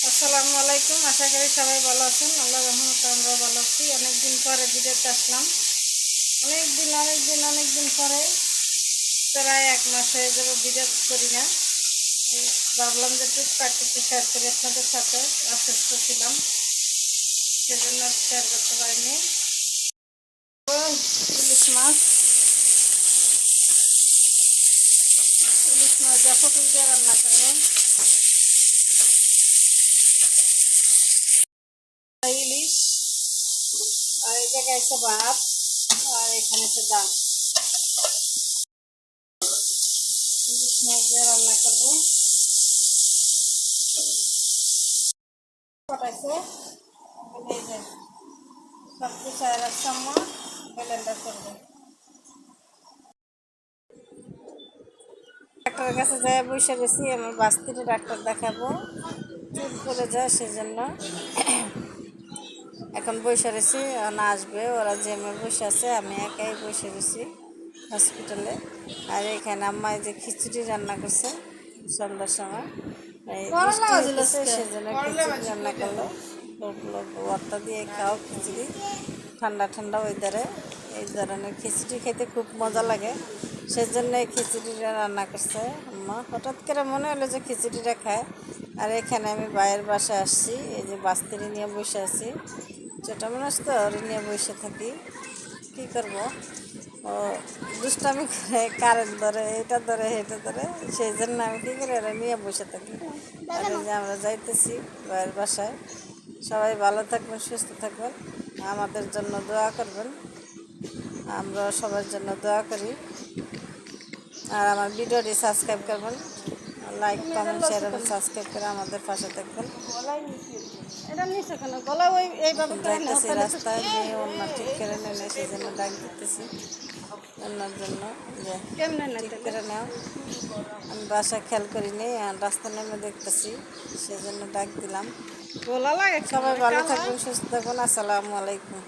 আসসালামু আলাইকুম। আশা করি সবাই ভালো আছেন। আল্লাহর রহমতে আমরা ভালো আছি। অনেকদিন পরে ভিডিওতে আসলাম। অনেকদিন পরে, প্রায় 1 মাস হয়ে যাবে ভিডিও করি না। ভাবলাম যে টুকটাক একটু শেয়ার করি আপনাদের সাথে। অসুস্থ ছিলাম, সেজন্য শেয়ার করতে পারিনি। ইলিশ মাছ যা পটল দিয়ে রান্না করবো। ইলিশ আর এই জায়গায় এসে ভাত, আর এখানে এসে ডাল। ইলিশ মাছ দিয়ে রান্না করবো। কটাইছে এই যে সব কিছু আর সামনে ব্লেন্ডার করবো। ডাক্তারের কাছে যাই বসে গেছি, আমি বাস্তিতে ডাক্তার দেখাবো, চুল করে যায় সেজন্য এখন বসে রয়েছি। না আসবে ওরা, যে আমি বসে আছে, আমি একাই বসে রয়েছি হসপিটালে। আর এখানে আম্মাই যে খিচুড়ি রান্না করছে সন্ধ্যার সময়, এই বৃষ্টি হইতেছে সেজন্য খিচুড়ি রান্না করলো। ভর্তা দিয়ে খাও খিচুড়ি, ঠান্ডা ঠান্ডা ওয়েদারে এই ধরনের খিচুড়ি খেতে খুব মজা লাগে, সেজন্য এই খিচুড়িটা রান্না করছে আম্মা। হঠাৎ করে মনে হলো যে খিচুড়িটা খায়। আর এখানে আমি ভাইয়ের বাসায় আসছি, এই যে বাস্তিরি নিয়ে বসে আছি। ছোটো মানুষ তো, ওর নিয়ে বসে থাকি, কী করবো। ও দুষ্টামি করে, কারেন্ট ধরে, এটা ধরে এটা ধরে, সেই জন্য আমি কী করে ওরা নিয়ে বসে থাকি। আর এই যে আমরা যাইতেছি ভাইয়ের বাসায়। সবাই ভালো থাকবেন, সুস্থ থাকবেন, আমাদের জন্য দোয়া করবেন। আমরা সবার জন্য দোয়া করি। আর আমার ভিডিওটি সাবস্ক্রাইব করবেন, লাইক কমেন্ট শেয়ার এবং সাবস্ক্রাইব করে আমাদের পাশে থাকবেন। যাইতেছি রাস্তায়, যে অন্য ঠিক করে নেই, সেই জন্য ডাক দিতেছি অন্যর জন্য যে ঠিক করে নেও। আমি বাসা খেয়াল করি নি, আর রাস্তা নেমে দেখতেছি, সেই জন্য ডাক দিলাম। সবাই ভালো থাকবেন, সুস্থ থাকবেন। আসসালামু আলাইকুম।